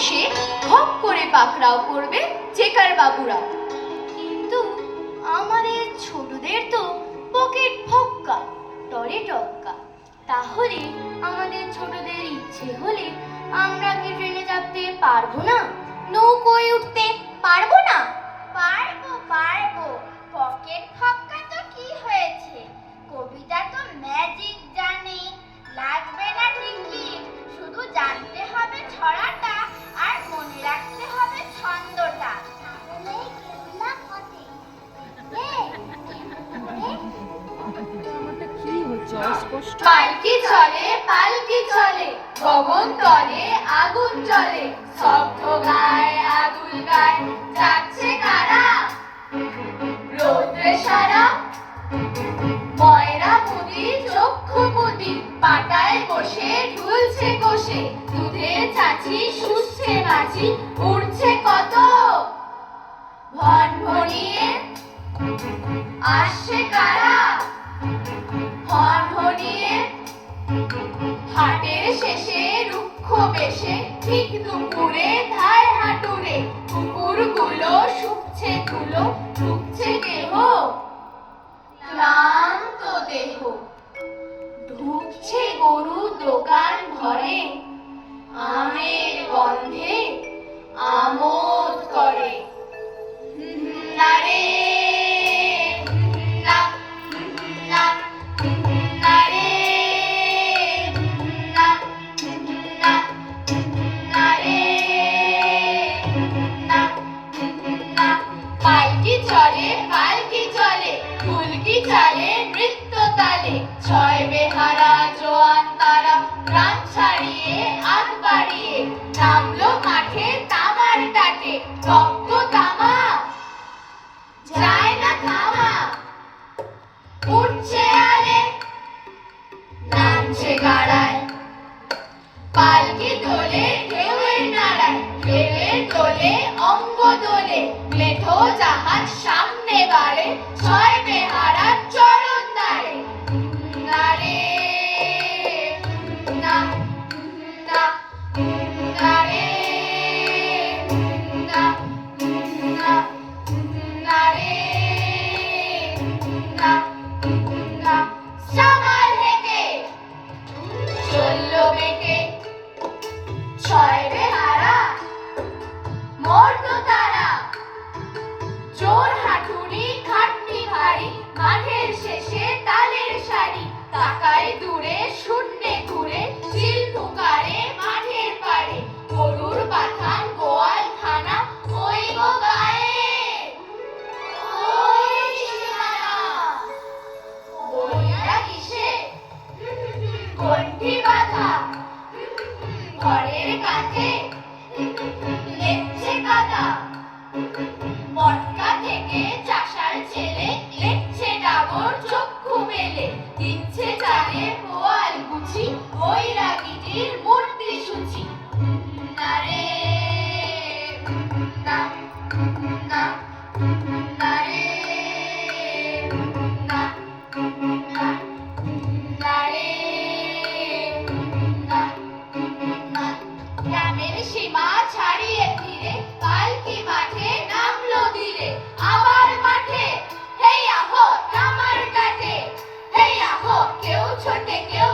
এসে খপ করে পাকড়াও করবে চেকার বাবুরা। কিন্তু আমাদের ছোটদের তো পকেট ফক্কা, টরে টক্কা। তাহলে আমাদের ছোটদের ইচ্ছে হলে আমরা কি ট্রেনে চাপতে পারবো না? নৌকোয় উঠতে পারবো না? পারবো পারবো, পকেট ফক্কা তো কি হয়েছে, কবিতা তো ম্যাজিক জানে। লাগবে না টিকিট, শুধু জানতে হবে ছড়াটা আর মনে রাখতে হবে ছন্দটা। পালকি চলে পালকি চলে, গগন তলে আগুন জ্বলে, শব্দ গায় আগুন গায়, যাচ্ছে কারা? রৌদ্রে সারা ময়রা মুদি চক্ষু মুদি, পাটায় বসে ঢুলছে কষে, দুধের চাচি শুষছে মাছি, উড়ছে কত ভন ভনিয়ে, আসছে কারা? ভন ভনিয়ে হাটের শেষে রুক্ষ বেশে, ঠিক দুপুরে ধায় হাঁটুরে, কুকুরগুলো শুকছে ধুলো, ঢুকছে দেহ ক্লান্ত দেহ, ঢুকছে গরু দোকান ঘরে, আমের গন্ধে আমোদ করে। নারে না না নারে না না নারে না না। পালকি চলে পালকি চলে, ফুলকি চালে নৃত্য তালে, ছয় বেহারা জোয়ান তারা প্রাণ ছাড়িয়ে আগ বাড়িয়ে, নামলো মাঠে তামার টাটে, রক্ত তামা যায় না থামা, উঠছে আলে নামছে গাড়ায়, পালকি দোলে ঢেউয়ের নাড়ায়, ঢেউয়ের দোলে অঙ্গ দোলে, মেঠো জাহাজ সামনে বাড়ে, ছয় বেহারা চরণ দাঁড়ে। নারে না না নারে না না নারে না না। সামাল হেঁটে চললো বেটে ছয় বেহারা, মর্দ তারা, জোর হাঁটুনি খাটনি ভারী, মাঠের শেষে তালের সারি, তাকায় দূরে শূন্যে ঘুরে, চিল ফুকারে মাঠের পাড়ে, গরুর বাথান গোয়াল খানা ওই গো গায়ে, ওই সীমানা। বইটা কিসে? গন্ঠি বাঁধা ঘরের কাছে, লেপছে কাদা, মটকা থেকে চাষার ছেলে লেপছে ডাবর চক্ষু মেলে, দিচ্ছে চালে পোয়াল গুছি, ওই রাগিটির মূর্তি সূচি। নারে না না নারে না না নারে না না। গ্রামের সীমা ছাড়িয়ে ফিরে পালকি মাঠে নামলো ধীরে, আবার মাঠে হেই আহো তামার কাটে, হেই আহো কেউ ছোটে কেউ,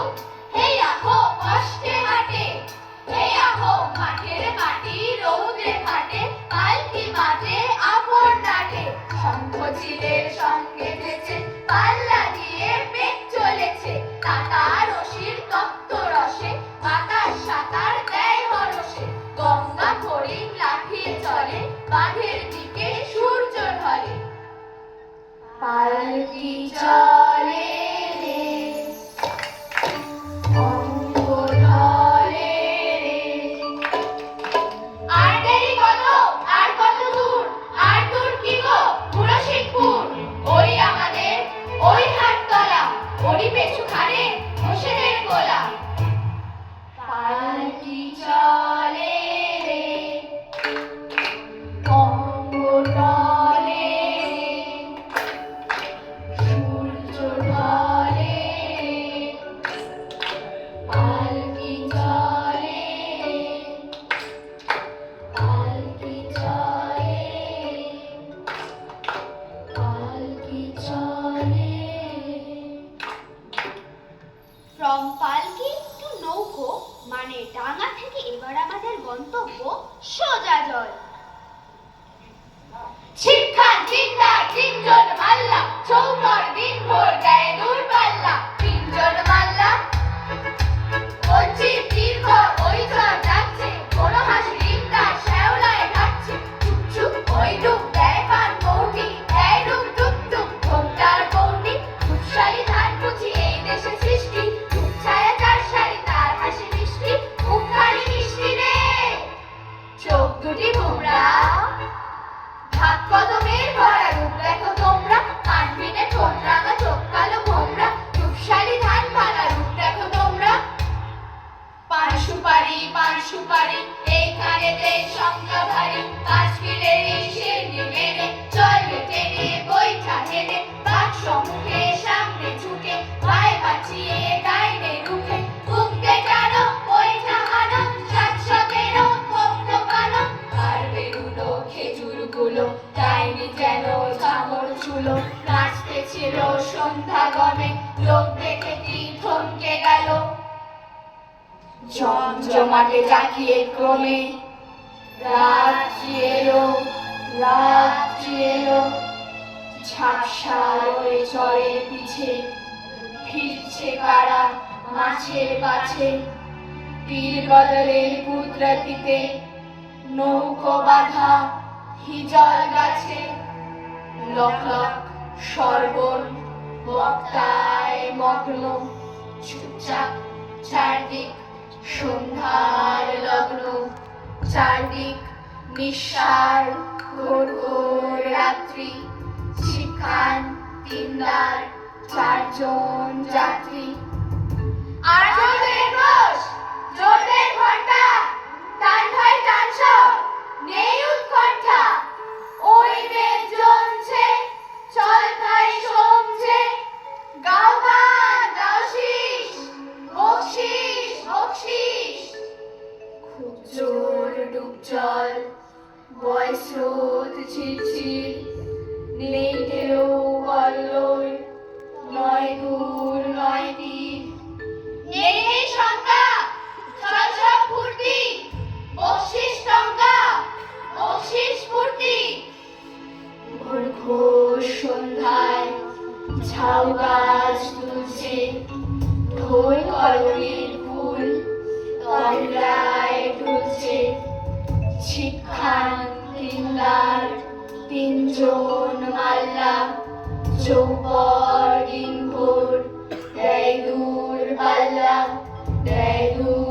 হেই আহো কষ্টে হাঁটে, হেই আহো মাঠের মাটি রৌদ্রে ফাটে, পালকি মাঠে আপন নাটে, শঙ্খ চিলের সঙ্গে গেছে, পাল্লা দিয়ে পেট চলেছে, তাতা রশির তপ্ত রসে, বাতাস সাঁতার দেয় হরসে, গঙ্গা তাদের গন্তব্য সোজা জল। শিক্ষা চিন্তা তিনজন মাল্লা চৌপর দিনভর দেয় দূরপাল্লা তিনজন মাল্লা অজিব দীর্ঘ ওই ঝড় যাচ্ছে কোনো হাসি রিক্তা শ্যাওলায় ঢাকছে চুপ চুপ ওই ডুব দেয় পান কৌটি দেয় ডুব ডুব ডুব ঘোমটার কৌটি রূপশালী ধান কুচি এই দেশে সৃষ্টি রূপ ছায়া চার সারি তার হাসি মিষ্টি মুখখানি মিষ্টি রে চোখ দুটি ভোমরা হাত কদমের ভরা রূপ দেখো তোমরা কানবিনে ঠোঁট রাঙা চোখ কালো ভোমরা রূপশালী ধান ভাঙা রূপ দেখো তোমরা পান সুপারি এইখানেতে সংখ্যা ভারী কাশ্মীরের ইসের মেরে চলবে টেনে বৈঠা হেনে বাক সম্মুখে সামনে ঝুঁকে পায়ে বাঁচিয়ে ডাইনে রুখে ঘুমতে টানো বৈঠা হানো সাত সতেরো ভক্ত পানো আর বেরুলো খেজুরগুলো ডাইনি যেন ঝামর ছুলো নাচতেছিল সন্ধ্যা গমে লোক দেখে কি থমকে গেল জমজমাটে জাকিয়ে ক্রমে রাত্রি এলো ঝাপসা রয়ে চড়ে পিছে ফিরছে কারা মাছের কাছে পীর বদলের কুদরতিতে নৌকো বাঁধা হিজল গাছে লক লক সর্বণ বক্তায় মগ্ন চুপচাপ চারদিক সন্ধ্যার লগ্ন চারদিক নিঃসার ঘোর ঘোর রাত্রি শিক্ষান তিনদার চারজন যাত্রী আর জোরদের ঘোষ জোরদের ঘন্টা টান ভাই টান সব নেই উৎকণ্ঠা ওই বেদ জমছে চল ভাই সমছে গাও গান গাও শীষ বকশিস বকশিস খুব জোর ডুব জল বয় স্রোত ঝিরঝির নেই ঢেউ কল্লোল নয় দূর নয় তীর নেই নেই শঙ্কা চল সব ফুর্তি বকশিস টঙ্কা বকশিস ফুর্তি ঘোর ঘোর সন্ধ্যায় ঝাউ গাছ দুলছে ঢোল কলরির ফুল তবলায় ঢুলছে শিক্ষান তিনদার তিনজন মাল্লা চৌপর দিনভর দেয় দূর পাল্লা দেয় দূর